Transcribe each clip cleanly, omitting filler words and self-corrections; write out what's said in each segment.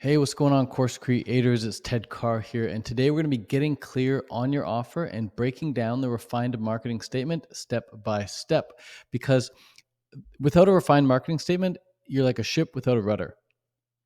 Hey, what's going on, course creators? It's Ted Carr here, and today we're going to be getting clear on your offer and breaking down the refined marketing statement step by step. Because without a refined marketing statement, you're like a ship without a rudder.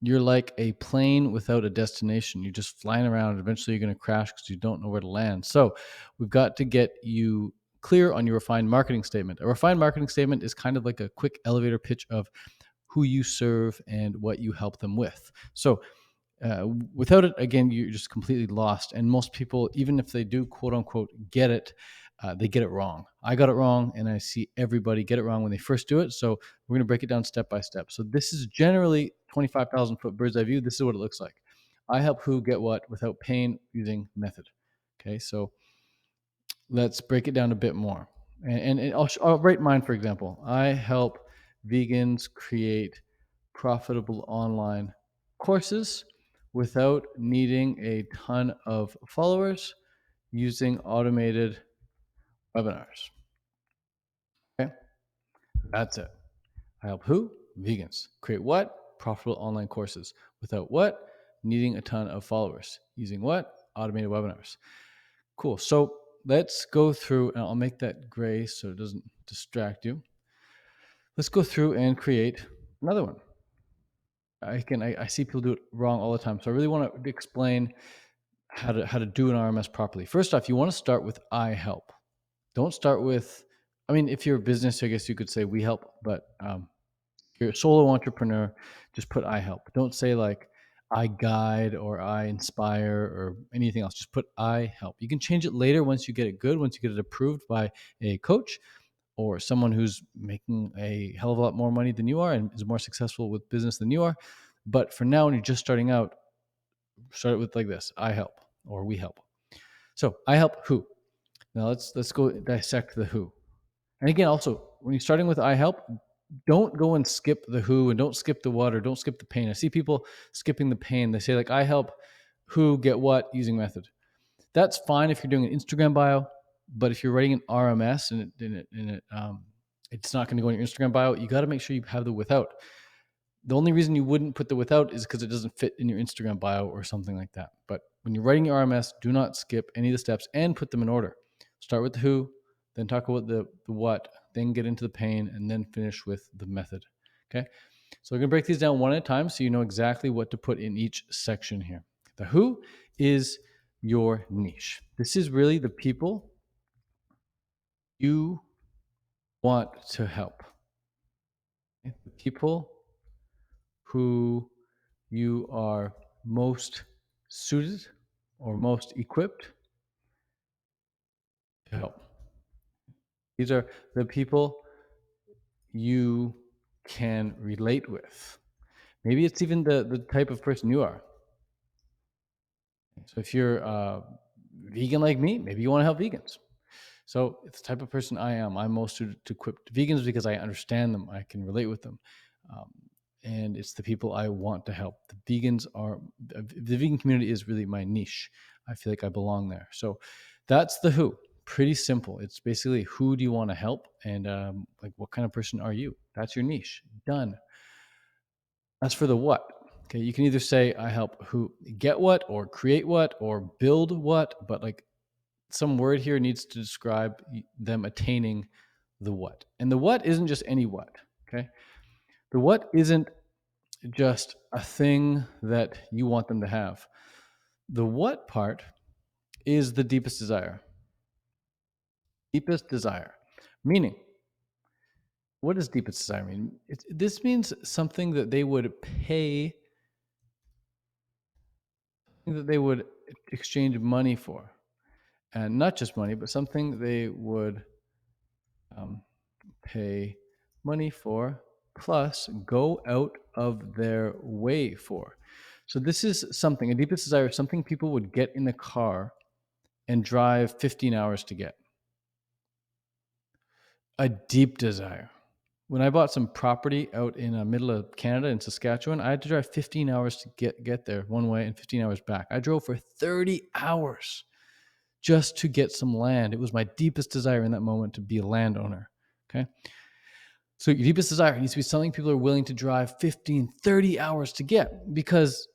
You're like a plane without a destination. You're just flying around, and eventually you're going to crash because you don't know where to land. So, we've got to get you clear on your refined marketing statement. A refined marketing statement is kind of like a quick elevator pitch of who you serve and what you help them with. So, without it, again, you're just completely lost. And most people, even if they do quote unquote get it, they get it wrong. I got it wrong, and I see everybody get it wrong when they first do it. So we're going to break it down step by step. So this is generally 25,000 foot bird's eye view. This is what it looks like. I help who get what without pain using method. Okay, so let's break it down a bit more. And I'll write mine, for example. I help vegans create profitable online courses without needing a ton of followers using automated webinars. Okay, that's it. I help who? Vegans. Create what? Profitable online courses without what? Needing a ton of followers. Using what? Automated webinars. Cool. So let's go through, and I'll make that gray so it doesn't distract you. Let's go through and create another one. I see people do it wrong all the time. So I really want to explain how to do an RMS properly. First off, you want to start with I help. Don't start with, I mean, if you're a business, I guess you could say we help, but if you're a solo entrepreneur, just put I help. Don't say like I guide or I inspire or anything else. Just put I help. You can change it later once you get it good, once you get it approved by a coach or someone who's making a hell of a lot more money than you are and is more successful with business than you are. But for now, when you're just starting out, start it with like this: I help or we help. So I help who? Now let's go dissect the who. And again, also when you're starting with I help, don't go and skip the who and don't skip the what or don't skip the pain. I see people skipping the pain. They say like I help who get what using method. That's fine if you're doing an Instagram bio, but if you're writing an RMS it's not going to go in your Instagram bio, you got to make sure you have the without. The only reason you wouldn't put the without is because it doesn't fit in your Instagram bio or something like that. But when you're writing your RMS, do not skip any of the steps and put them in order. Start with the who, then talk about the what, then get into the pain, and then finish with the method. Okay. So we're going to break these down one at a time so you know exactly what to put in each section here. The who is your niche. This is really the people you want to help. Okay? The people who you are most suited or most equipped to help. These are the people you can relate with. Maybe it's even the type of person you are. So if you're vegan like me, maybe you want to help vegans. So it's the type of person I am. I'm most suited to equip vegans because I understand them. I can relate with them. Um, and it's the people I want to help. The vegan community is really my niche. I feel like I belong there. So that's the who. Pretty simple. It's basically who do you want to help and like what kind of person are you? That's your niche. Done. As for the what, okay, you can either say I help who get what or create what or build what, but like some word here needs to describe them attaining the what. And the what isn't just any what, okay? The what isn't just a thing that you want them to have. The what part is the deepest desire. Deepest desire. Meaning, what does deepest desire mean? This means something that they would pay, that they would exchange money for. And not just money, but something they would pay money for, plus go out of their way for. So this is something, a deepest desire, something people would get in the car and drive 15 hours to get. A deep desire. When I bought some property out in the middle of Canada in Saskatchewan, I had to drive 15 hours to get there one way and 15 hours back. I drove for 30 hours just to get some land. It was my deepest desire in that moment to be a landowner. Okay. So your deepest desire needs to be something people are willing to drive 15, 30 hours to get, because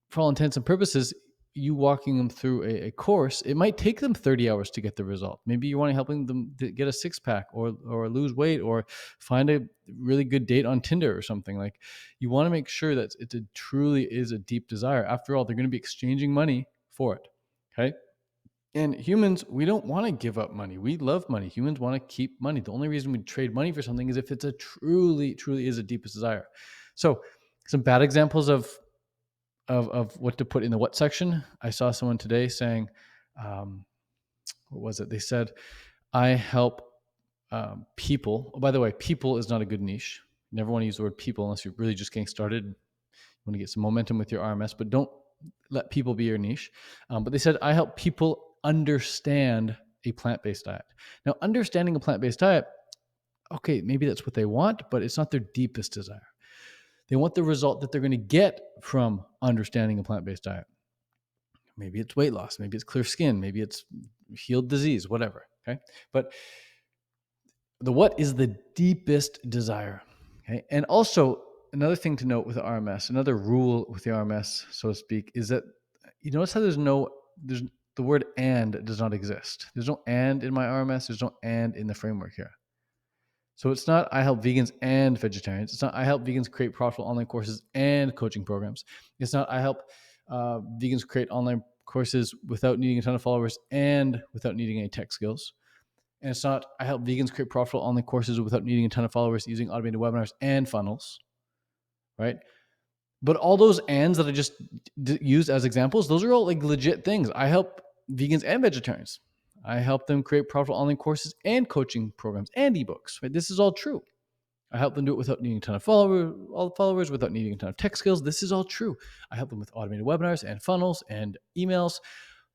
for all intents and purposes, you walking them through a course, it might take them 30 hours to get the result. Maybe you want to helping them to get a six pack or lose weight or find a really good date on Tinder or something. Like, you want to make sure that it truly is a deep desire. After all, they're going to be exchanging money for it. Okay. And humans, we don't want to give up money. We love money. Humans want to keep money. The only reason we trade money for something is if it's a truly is a deepest desire. So some bad examples of what to put in the what section. I saw someone today saying, what was it? They said, I help people. Oh, by the way, people is not a good niche. You never want to use the word people unless you're really just getting started. You want to get some momentum with your RMS, but don't let people be your niche. But they said, I help people understand a plant-based diet. Now, understanding a plant-based diet, okay, maybe that's what they want, but it's not their deepest desire. They want the result that they're going to get from understanding a plant-based diet. Maybe it's weight loss, maybe it's clear skin, maybe it's healed disease, whatever. Okay. But the what is the deepest desire. Okay. And also, another thing to note with the RMS, another rule with the RMS, so to speak, is that you notice how there's the word and does not exist. There's no and in my RMS, there's no and in the framework here. So it's not I help vegans and vegetarians. It's not I help vegans create profitable online courses and coaching programs. It's not I help vegans create online courses without needing a ton of followers and without needing any tech skills. And it's not I help vegans create profitable online courses without needing a ton of followers using automated webinars and funnels, right? But all those ands that I just used as examples, those are all like legit things. I help vegans and vegetarians. I help them create profitable online courses and coaching programs and ebooks, right? This is all true. I help them do it without needing a ton of followers, without needing a ton of tech skills. This is all true. I help them with automated webinars and funnels and emails,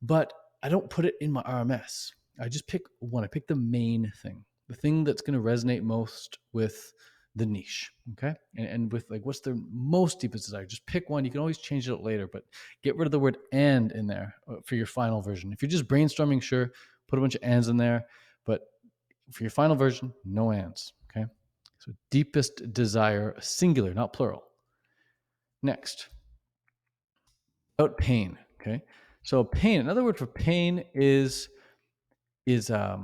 but I don't put it in my RMS. I just pick one. I pick the main thing, the thing that's going to resonate most with the niche. Okay. And with like, what's their most deepest desire? Just pick one. You can always change it later, but get rid of the word and in there for your final version. If you're just brainstorming, sure, put a bunch of ands in there, but for your final version, no ands. Okay. So deepest desire, singular, not plural. Next, about pain. Okay. So pain, another word for pain is roadblock.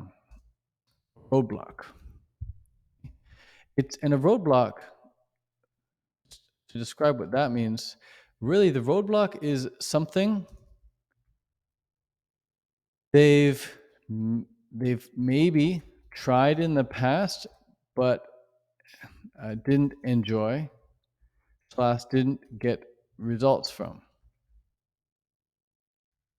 It's and a roadblock, to describe what that means, really the roadblock is something they've maybe tried in the past, but didn't enjoy, / didn't get results from.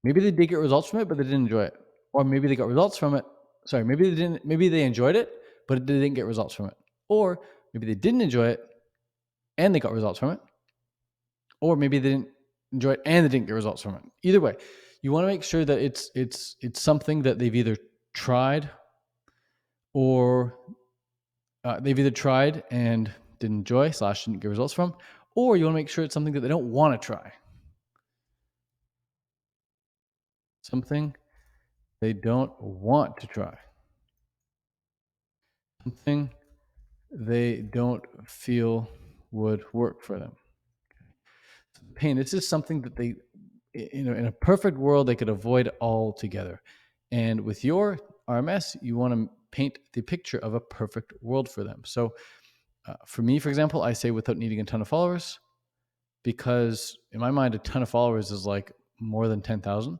Maybe they did get results from it, but they didn't enjoy it. Or maybe they got results from it. Sorry, maybe they enjoyed it, but they didn't get results from it. Or maybe they didn't enjoy it and they got results from it. Or maybe they didn't enjoy it and they didn't get results from it. Either way, you want to make sure that it's something that they've either tried or they've either tried and didn't enjoy / didn't get results from, or you want to make sure it's something that they don't want to try. Something they don't want to try. Something they don't feel would work for them. Pain, it's just something that they, in a perfect world, they could avoid altogether. And with your RMS, you want to paint the picture of a perfect world for them. So for me, for example, I say without needing a ton of followers, because in my mind, a ton of followers is like more than 10,000.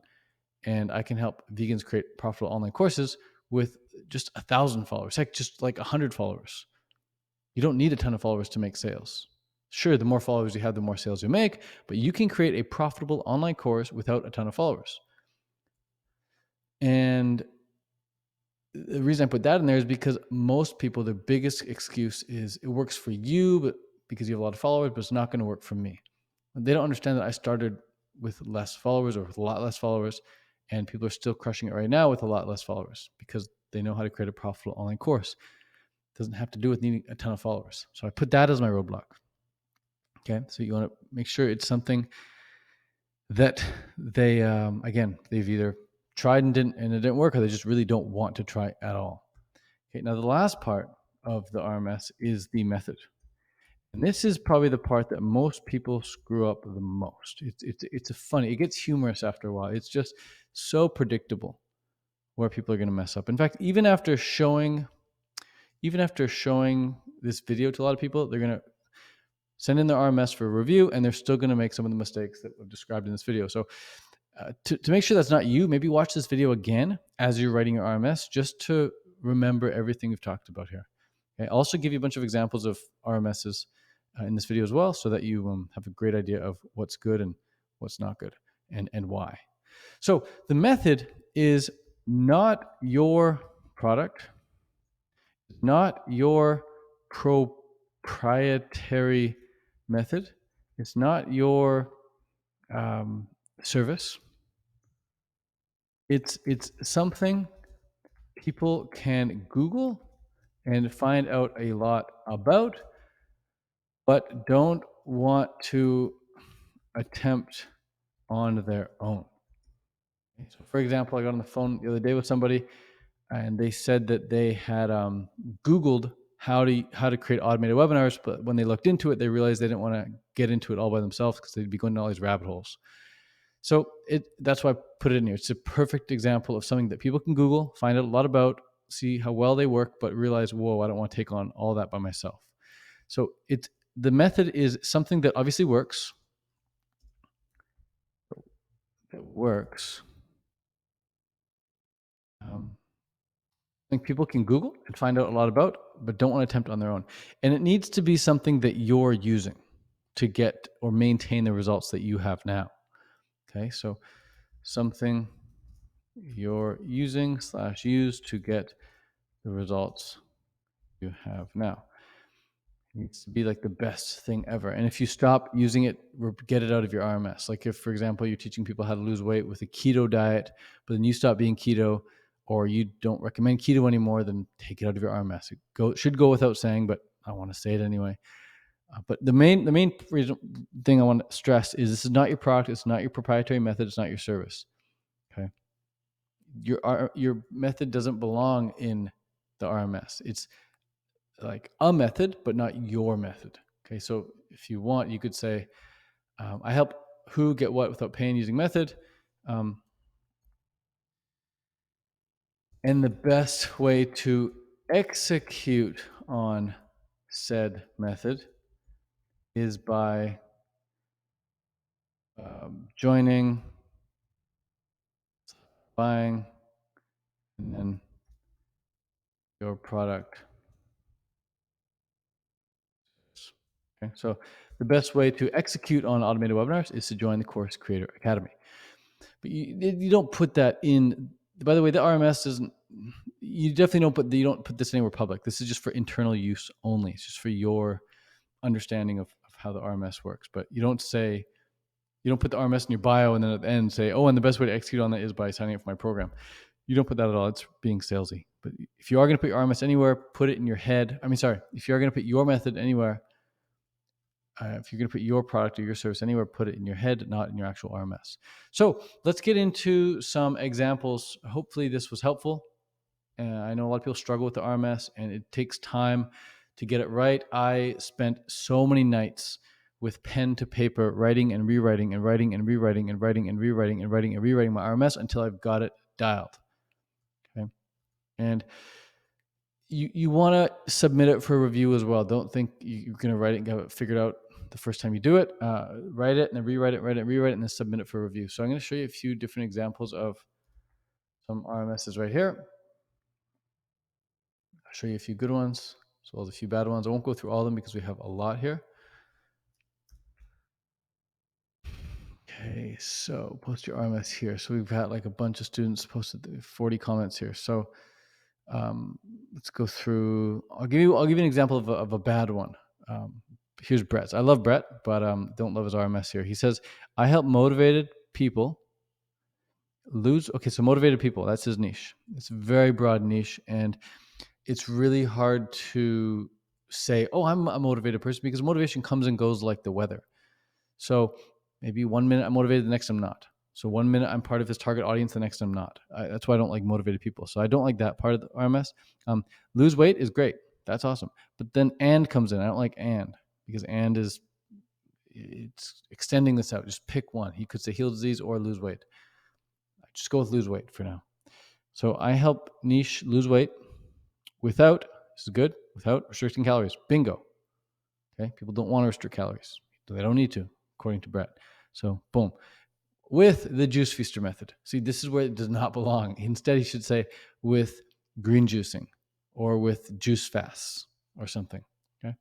And I can help vegans create profitable online courses with just 1,000 followers, heck, just like 100 followers. You don't need a ton of followers to make sales. Sure, the more followers you have, the more sales you make, but you can create a profitable online course without a ton of followers. And the reason I put that in there is because most people, their biggest excuse is it works for you, but because you have a lot of followers, but it's not going to work for me. They don't understand that I started with less followers or with a lot less followers, and people are still crushing it right now with a lot less followers because they know how to create a profitable online course. It doesn't have to do with needing a ton of followers. So I put that as my roadblock. Okay, so you want to make sure it's something that they, again, they've either tried and it didn't work, or they just really don't want to try at all. Okay, now the last part of the RMS is the method. And this is probably the part that most people screw up the most. It's a funny. It gets humorous after a while. It's just so predictable where people are going to mess up. In fact, even after showing this video to a lot of people, they're going to send in their RMS for a review, and they're still going to make some of the mistakes that I've described in this video. So to make sure that's not you, maybe watch this video again as you're writing your RMS, just to remember everything we've talked about here. Okay. I'll also give you a bunch of examples of RMSs in this video as well, so that you have a great idea of what's good and what's not good, and why. So the method is not your product, not your proprietary method. It's not your service. It's something people can Google and find out a lot about, but don't want to attempt on their own. So, for example, I got on the phone the other day with somebody, and they said that they had Googled how to create automated webinars, but when they looked into it, they realized they didn't want to get into it all by themselves because they'd be going down all these rabbit holes. So that's why I put it in here. It's a perfect example of something that people can Google, find out a lot about, see how well they work, but realize, whoa, I don't want to take on all that by myself. So the method is something that obviously works. That works. I think people can Google and find out a lot about, but don't want to attempt on their own. And it needs to be something that you're using to get or maintain the results that you have now. Okay, so something you're using / use to get the results you have now. It needs to be like the best thing ever. And if you stop using it, get it out of your RMS. Like if, for example, you're teaching people how to lose weight with a keto diet, but then you stop being keto, or you don't recommend keto anymore, then take it out of your RMS. It should go without saying, but I want to say it anyway. But the main thing I want to stress is this is not your product. It's not your proprietary method. It's not your service. Okay. Your method doesn't belong in the RMS. It's like a method, but not your method. Okay. So if you want, you could say, I help who get what without pain using method. And the best way to execute on said method is by joining, buying, and then your product. Okay, so the best way to execute on automated webinars is to join the Course Creator Academy. But you don't put that in. By the way, the RMS doesn't. You definitely you don't put this anywhere public. This is just for internal use only. It's just for your understanding of how the RMS works. But you don't put the RMS in your bio and then at the end say, oh, and the best way to execute on that is by signing up for my program. You don't put that at all. It's being salesy. But if you are going to put your RMS anywhere, put it in your head. If you are going to put your method anywhere, if you're going to put your product or your service anywhere, put it in your head, not in your actual RMS. So let's get into some examples. Hopefully this was helpful. I know a lot of people struggle with the RMS, and it takes time to get it right. I spent so many nights with pen to paper, writing and rewriting and writing and rewriting and writing and rewriting and writing and rewriting my RMS until I've got it dialed. Okay. And you want to submit it for review as well. Don't think you're going to write it and get it figured out the first time you do it. Write it and then rewrite it, write it, and rewrite it, and then submit it for review. So I'm going to show you a few different examples of some RMSs right here. I'll show you a few good ones as well as a few bad ones. I won't go through all of them because we have a lot here. Okay, so post your RMS here. So we've got like a bunch of students posted 40 comments here. So let's go through. I'll give you an example of a bad one. Here's Brett's. I love Brett, but don't love his RMS here. He says, I help motivated people lose. Okay, so motivated people, that's his niche. It's a very broad niche, and it's really hard to say, oh, I'm a motivated person, because motivation comes and goes like the weather. So maybe 1 minute I'm motivated, the next I'm not. So 1 minute I'm part of his target audience, the next I'm not. That's why I don't like motivated people. So I don't like that part of the RMS. Lose weight is great. That's awesome. But then and comes in. I don't like and, because and is it's extending this out. Just pick one. He could say heal disease or lose weight. Just go with lose weight for now. So I help niche lose weight without, this is good, without restricting calories. Bingo. Okay. People don't want to restrict calories. They don't need to, according to Brett. So boom. With the juice feaster method. See, this is where it does not belong. Instead, he should say with green juicing or with juice fasts or something. Okay.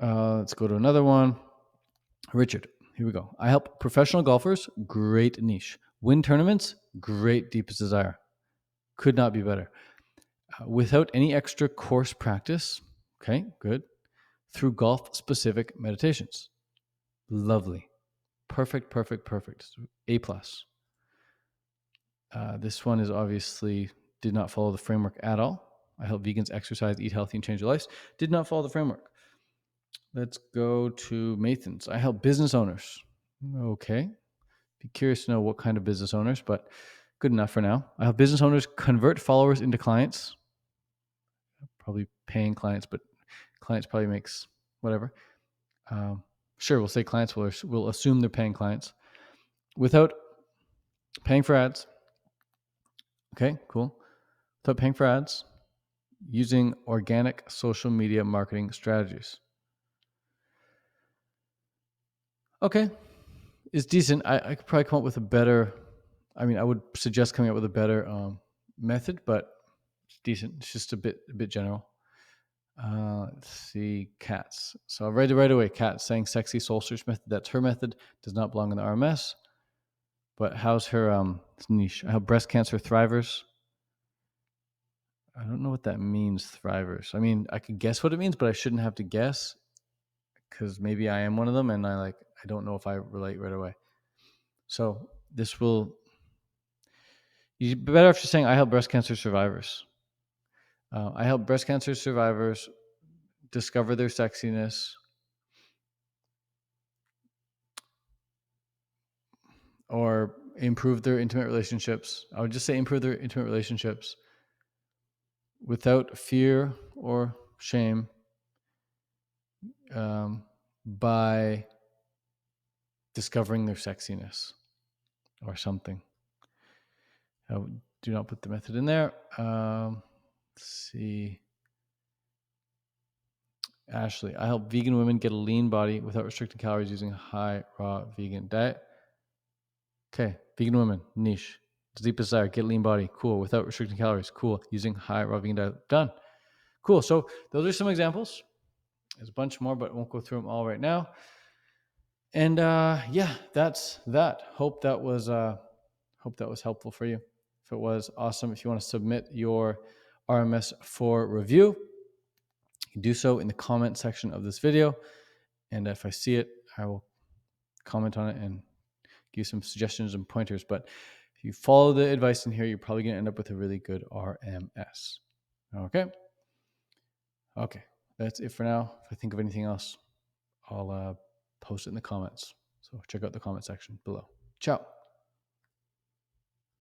Let's go to another one. Richard, here we go. I help professional golfers, great niche. Win tournaments, great deepest desire. Could not be better. Without any extra course practice, okay, good. Through golf specific meditations. Lovely. Perfect. A plus. This one is obviously did not follow the framework at all. I help vegans exercise, eat healthy, and change their lives. Did not follow the framework. Let's go to Mathan's. I help business owners. Okay. Be curious to know what kind of business owners, but good enough for now. I help business owners convert followers into clients. Probably paying clients, but clients probably makes whatever. Sure, we'll say clients. We'll assume they're paying clients without paying for ads. Okay, cool. Without paying for ads, using organic social media marketing strategies. Okay, it's decent. I could probably come up with a better. I mean, I would suggest coming up with a better method, but it's decent. It's just a bit general. Let's see, cats. So I've read it right away. Cat saying sexy soul search method. That's her method. Does not belong in the RMS. But how's her niche? I help breast cancer thrivers. I don't know what that means, thrivers. I mean, I could guess what it means, but I shouldn't have to guess because maybe I am one of them, and I don't know if I relate right away. So this will. You better off just saying I help breast cancer survivors. I help breast cancer survivors discover their sexiness, or improve their intimate relationships. I would just say improve their intimate relationships without fear or shame, by discovering their sexiness or something. I do not put the method in there. Let's see. Ashley, I help vegan women get a lean body without restricting calories using a high raw vegan diet. Okay, vegan women, niche. Deepest desire, get a lean body. Cool. Without restricting calories. Cool. Using high raw vegan diet. Done. Cool. So those are some examples. There's a bunch more, but I won't go through them all right now. And yeah, that's that. Hope that was helpful for you. If it was, awesome. If you want to submit your RMS for review, you can do so in the comment section of this video. And if I see it, I will comment on it and give you some suggestions and pointers. But if you follow the advice in here, you're probably going to end up with a really good RMS. Okay. That's it for now. If I think of anything else, I'll post it in the comments. So check out the comment section below. Ciao.